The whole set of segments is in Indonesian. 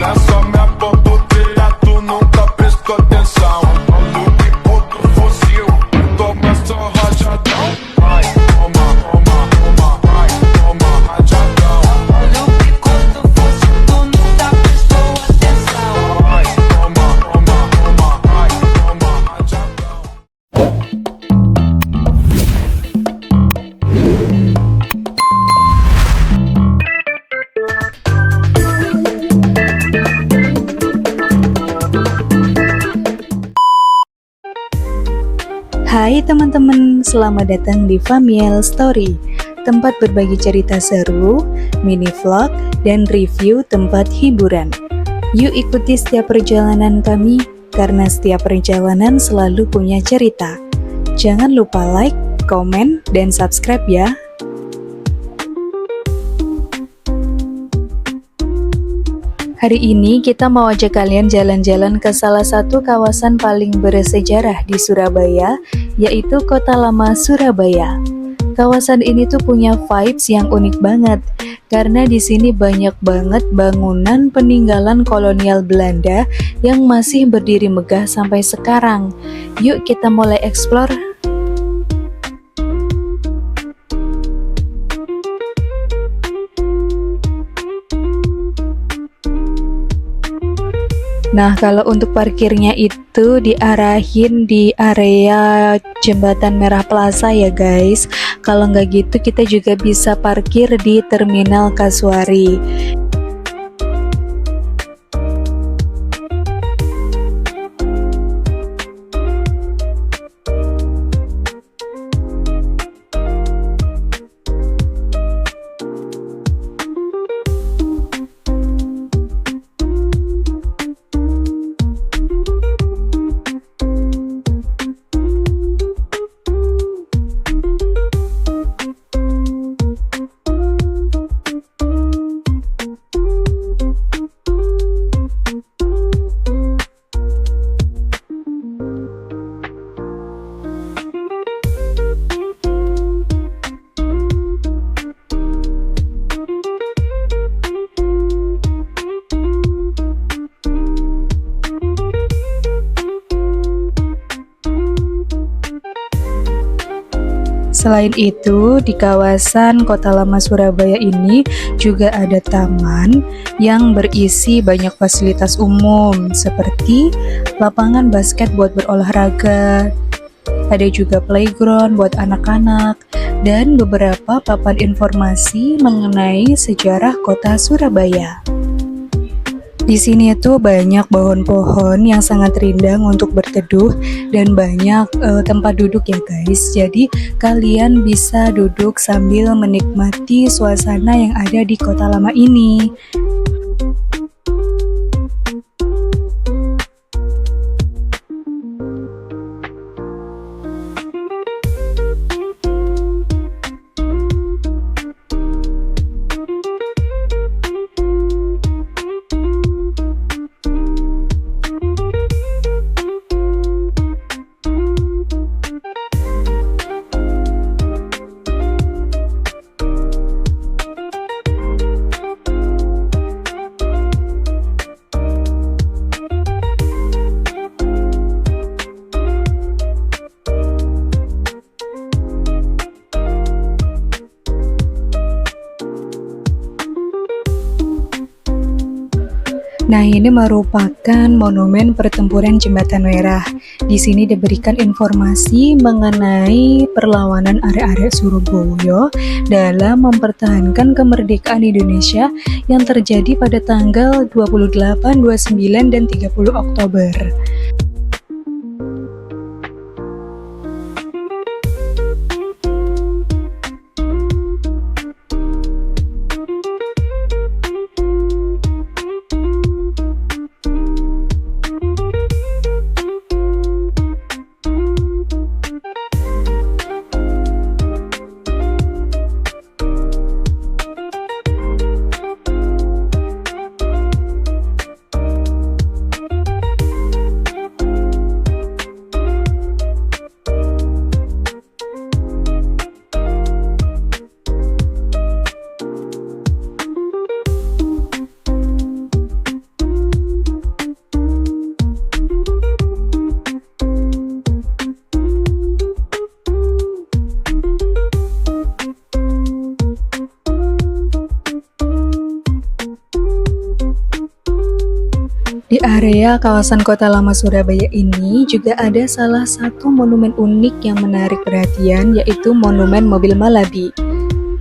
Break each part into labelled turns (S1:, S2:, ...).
S1: Nessa minha bamboteia tu nunca prestou atenção. No bico do fuzil, toma só rajadão. Vai, toma, toma, toma, vai, toma rajadão.
S2: No bico do fuzil, tu nunca prestou atenção.
S1: Vai, toma, toma, toma, vai, toma rajadão.
S3: Hai teman-teman, selamat datang di Famiel Story, tempat berbagi cerita seru, mini vlog, dan review tempat hiburan. Yuk ikuti setiap perjalanan kami, karena setiap perjalanan selalu punya cerita. Jangan lupa like, komen, dan subscribe ya. Hari ini kita mau ajak kalian jalan-jalan ke salah satu kawasan paling bersejarah di Surabaya, yaitu Kota Lama Surabaya. Kawasan ini tuh punya vibes yang unik banget, karena di sini banyak banget bangunan peninggalan kolonial Belanda yang masih berdiri megah sampai sekarang. Yuk kita mulai explore. Nah, kalau untuk parkirnya itu diarahin di area Jembatan Merah Plaza ya guys. Kalau nggak gitu kita juga bisa parkir di Terminal Kasuari. Selain itu, di kawasan Kota Lama Surabaya ini juga ada taman yang berisi banyak fasilitas umum seperti lapangan basket buat berolahraga, ada juga playground buat anak-anak, dan beberapa papan informasi mengenai sejarah Kota Surabaya. Di sini tuh banyak pohon-pohon yang sangat rindang untuk berteduh dan banyak tempat duduk ya guys. Jadi kalian bisa duduk sambil menikmati suasana yang ada di Kota Lama ini. Nah, ini merupakan monumen pertempuran Jembatan Merah. Di sini diberikan informasi mengenai perlawanan arek-arek Surabaya dalam mempertahankan kemerdekaan Indonesia yang terjadi pada tanggal 28, 29, dan 30 Oktober. Di area kawasan Kota Lama Surabaya ini juga ada salah satu monumen unik yang menarik perhatian, yaitu Monumen Mobil Malabi.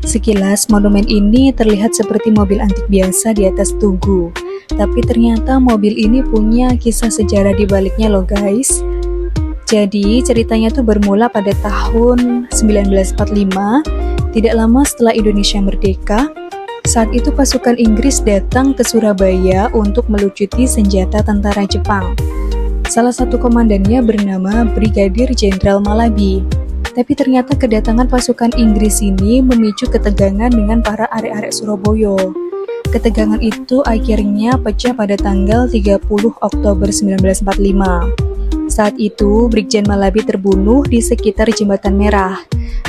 S3: Sekilas, monumen ini terlihat seperti mobil antik biasa di atas tugu. Tapi ternyata mobil ini punya kisah sejarah di baliknya loh guys. Jadi ceritanya tuh bermula pada tahun 1945, tidak lama setelah Indonesia merdeka. Saat itu pasukan Inggris datang ke Surabaya untuk melucuti senjata tentara Jepang. Salah satu komandannya bernama Brigadir Jenderal Malabi. Tapi ternyata kedatangan pasukan Inggris ini memicu ketegangan dengan para arek-arek Surabaya. Ketegangan itu akhirnya pecah pada tanggal 30 Oktober 1945. Saat itu, Brigjen Malabi terbunuh di sekitar Jembatan Merah.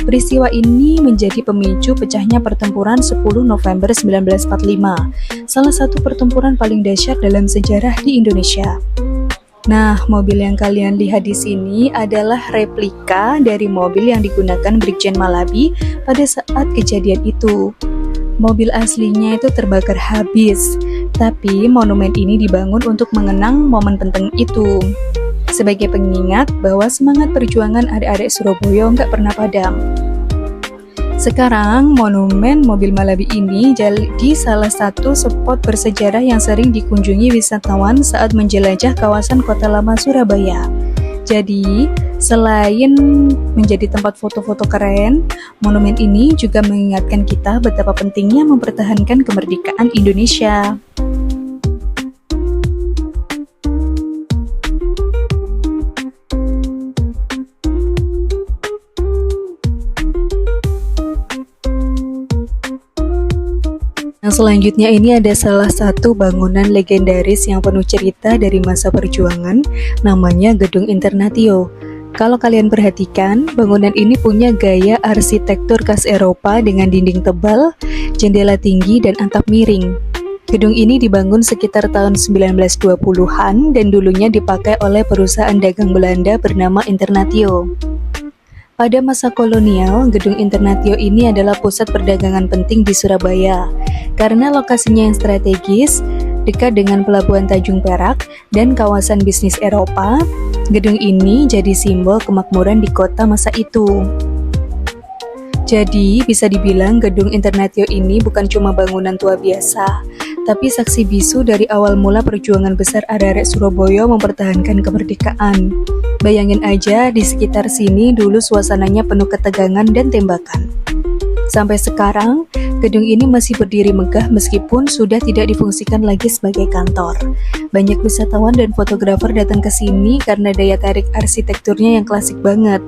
S3: Peristiwa ini menjadi pemicu pecahnya pertempuran 10 November 1945, salah satu pertempuran paling dahsyat dalam sejarah di Indonesia. Nah, mobil yang kalian lihat di sini adalah replika dari mobil yang digunakan Brigjen Malabi pada saat kejadian itu. Mobil aslinya itu terbakar habis, tapi monumen ini dibangun untuk mengenang momen penting itu. Sebagai pengingat bahwa semangat perjuangan adik-adik Surabaya nggak pernah padam. Sekarang, monumen mobil Malabi ini jadi salah satu spot bersejarah yang sering dikunjungi wisatawan saat menjelajah kawasan Kota Lama Surabaya. Jadi, selain menjadi tempat foto-foto keren, monumen ini juga mengingatkan kita betapa pentingnya mempertahankan kemerdekaan Indonesia. Yang selanjutnya ini ada salah satu bangunan legendaris yang penuh cerita dari masa perjuangan, namanya Gedung Internatio. Kalau kalian perhatikan, bangunan ini punya gaya arsitektur khas Eropa dengan dinding tebal, jendela tinggi, dan atap miring. Gedung ini dibangun sekitar tahun 1920-an dan dulunya dipakai oleh perusahaan dagang Belanda bernama Internatio. Pada masa kolonial, Gedung Internatio ini adalah pusat perdagangan penting di Surabaya. Karena lokasinya yang strategis, dekat dengan Pelabuhan Tanjung Perak dan kawasan bisnis Eropa, gedung ini jadi simbol kemakmuran di kota masa itu. Jadi, bisa dibilang Gedung Internatio ini bukan cuma bangunan tua biasa, tapi saksi bisu dari awal mula perjuangan besar arek-arek Surabaya mempertahankan kemerdekaan. Bayangin aja, di sekitar sini dulu suasananya penuh ketegangan dan tembakan. Sampai sekarang, gedung ini masih berdiri megah meskipun sudah tidak difungsikan lagi sebagai kantor. Banyak wisatawan dan fotografer datang ke sini karena daya tarik arsitekturnya yang klasik banget.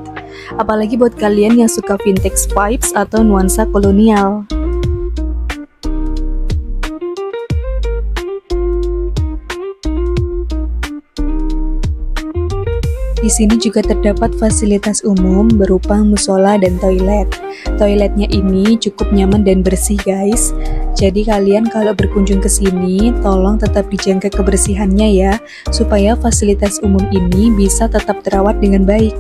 S3: Apalagi buat kalian yang suka vintage vibes atau nuansa kolonial. Di sini juga terdapat fasilitas umum berupa musola dan toilet. Toiletnya ini cukup nyaman dan bersih guys. Jadi kalian kalau berkunjung ke sini, tolong tetap dijaga kebersihannya ya, supaya fasilitas umum ini bisa tetap terawat dengan baik.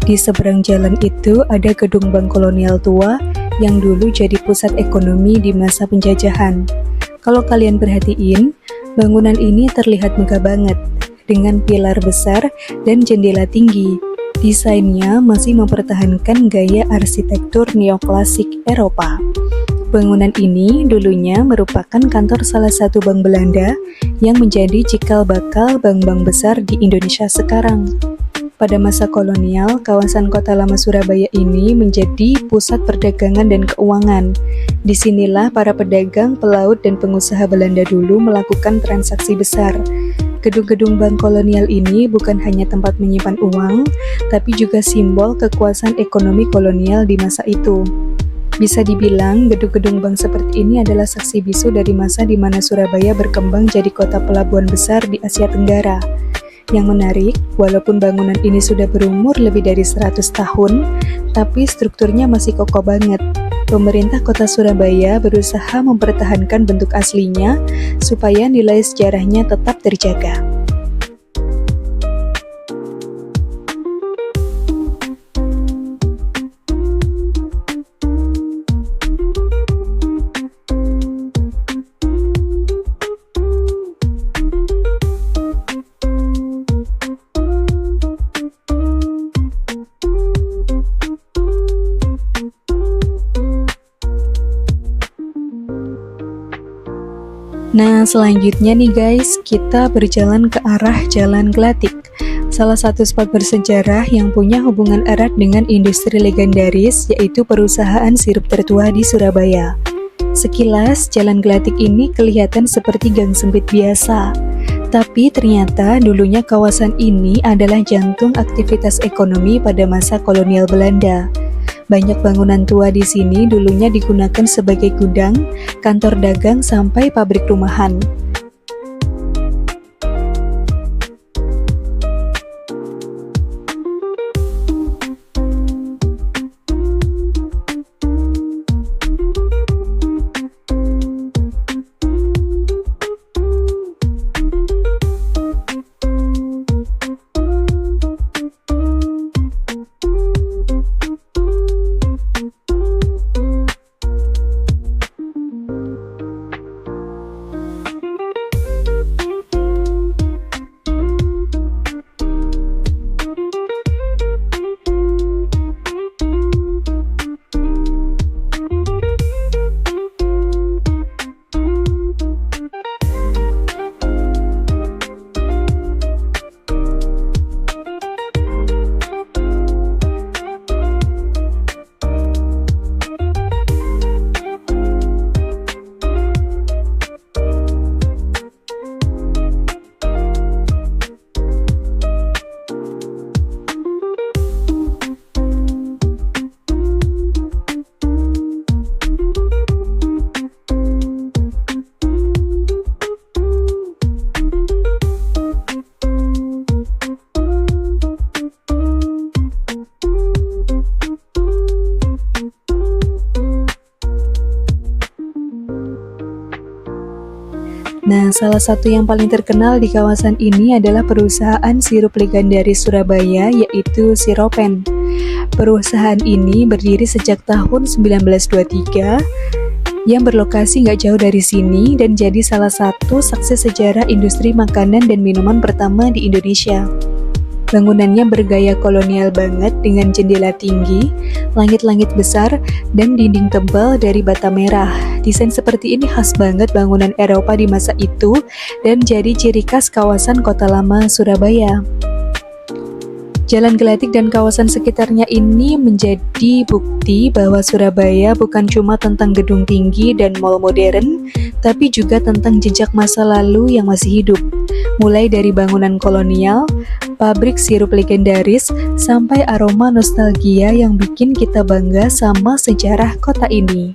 S3: Di seberang jalan itu ada gedung bank kolonial tua yang dulu jadi pusat ekonomi di masa penjajahan. Kalau kalian perhatiin, bangunan ini terlihat megah banget, dengan pilar besar dan jendela tinggi. Desainnya masih mempertahankan gaya arsitektur neoklasik Eropa. Bangunan ini dulunya merupakan kantor salah satu bank Belanda yang menjadi cikal bakal bank-bank besar di Indonesia sekarang. pada masa kolonial, kawasan kota lama Surabaya ini menjadi pusat perdagangan dan keuangan. Disinilah para pedagang, pelaut, dan pengusaha Belanda dulu melakukan transaksi besar. Gedung-gedung bank kolonial ini bukan hanya tempat menyimpan uang, tapi juga simbol kekuasaan ekonomi kolonial di masa itu. Bisa dibilang, gedung-gedung bank seperti ini adalah saksi bisu dari masa di mana Surabaya berkembang jadi kota pelabuhan besar di Asia Tenggara. Yang menarik, walaupun bangunan ini sudah berumur lebih dari 100 tahun, tapi strukturnya masih kokoh banget. Pemerintah Kota Surabaya berusaha mempertahankan bentuk aslinya supaya nilai sejarahnya tetap terjaga. Nah, selanjutnya nih guys, kita berjalan ke arah Jalan Gelatik, salah satu spot bersejarah yang punya hubungan erat dengan industri legendaris, yaitu perusahaan sirup tertua di Surabaya. Sekilas, Jalan Gelatik ini kelihatan seperti gang sempit biasa, tapi ternyata dulunya kawasan ini adalah jantung aktivitas ekonomi pada masa kolonial Belanda. Banyak bangunan tua di sini dulunya digunakan sebagai gudang, kantor dagang, sampai pabrik rumahan. Nah, salah satu yang paling terkenal di kawasan ini adalah perusahaan sirup legendaris Surabaya, yaitu Siropen. Perusahaan ini berdiri sejak tahun 1923, yang berlokasi nggak jauh dari sini dan jadi salah satu saksi sejarah industri makanan dan minuman pertama di Indonesia. Bangunannya bergaya kolonial banget dengan jendela tinggi, langit-langit besar, dan dinding tebal dari bata merah. Desain seperti ini khas banget bangunan Eropa di masa itu dan jadi ciri khas kawasan kota lama Surabaya. Jalan Gelatik dan kawasan sekitarnya ini menjadi bukti bahwa Surabaya bukan cuma tentang gedung tinggi dan mall modern, tapi juga tentang jejak masa lalu yang masih hidup. Mulai dari bangunan kolonial, pabrik sirup legendaris, sampai aroma nostalgia yang bikin kita bangga sama sejarah kota ini.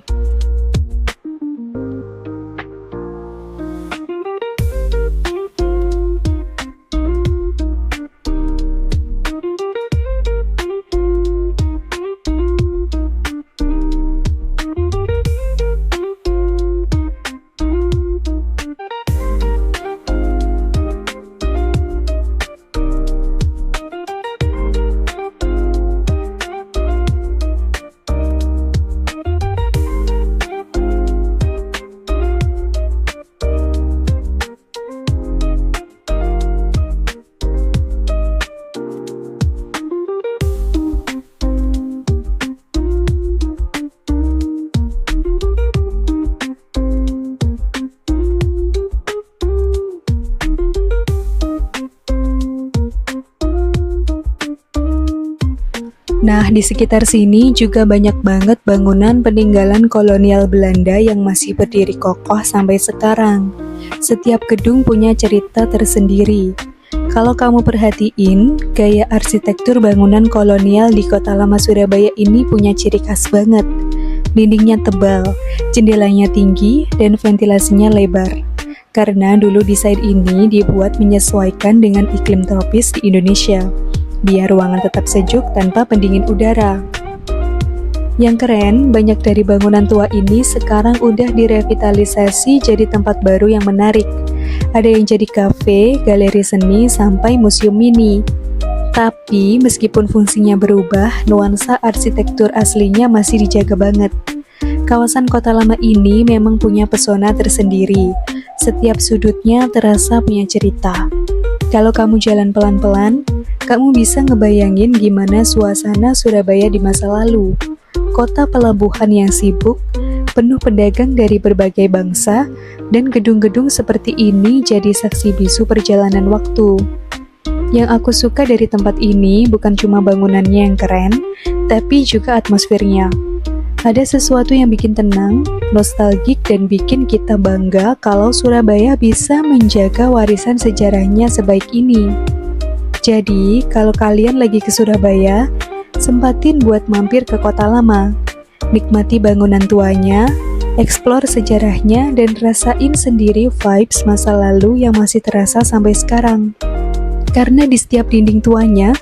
S3: Nah, di sekitar sini juga banyak banget bangunan peninggalan kolonial Belanda yang masih berdiri kokoh sampai sekarang. Setiap gedung punya cerita tersendiri. Kalau kamu perhatiin, gaya arsitektur bangunan kolonial di Kota Lama Surabaya ini punya ciri khas banget. Dindingnya tebal, jendelanya tinggi, dan ventilasinya lebar. Karena dulu desain ini dibuat menyesuaikan dengan iklim tropis di Indonesia, biar ruangan tetap sejuk tanpa pendingin udara. Yang keren, banyak dari bangunan tua ini sekarang udah direvitalisasi jadi tempat baru yang menarik. Ada yang jadi kafe, galeri seni, sampai museum mini. Tapi meskipun fungsinya berubah, nuansa arsitektur aslinya masih dijaga banget. Kawasan Kota Lama ini memang punya pesona tersendiri. Setiap sudutnya terasa punya cerita. Kalau kamu jalan pelan-pelan, kamu bisa ngebayangin gimana suasana Surabaya di masa lalu. Kota pelabuhan yang sibuk, penuh pedagang dari berbagai bangsa, dan gedung-gedung seperti ini jadi saksi bisu perjalanan waktu. Yang aku suka dari tempat ini bukan cuma bangunannya yang keren, tapi juga atmosfernya. Ada sesuatu yang bikin tenang, nostalgik, dan bikin kita bangga kalau Surabaya bisa menjaga warisan sejarahnya sebaik ini. Jadi, kalau kalian lagi ke Surabaya, sempatin buat mampir ke Kota Lama. Nikmati bangunan tuanya, eksplor sejarahnya, dan rasain sendiri vibes masa lalu yang masih terasa sampai sekarang. Karena di setiap dinding tuanya,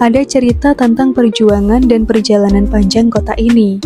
S3: ada cerita tentang perjuangan dan perjalanan panjang kota ini.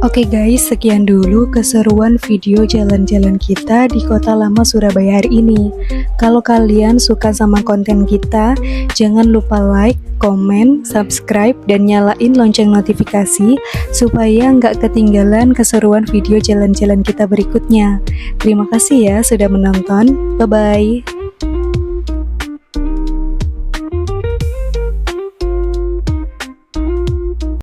S3: Oke guys, sekian dulu keseruan video jalan-jalan kita di Kota Lama Surabaya hari ini. Kalau kalian suka sama konten kita, jangan lupa like, komen, subscribe, dan nyalain lonceng notifikasi supaya nggak ketinggalan keseruan video jalan-jalan kita berikutnya. Terima kasih ya sudah menonton. Bye-bye.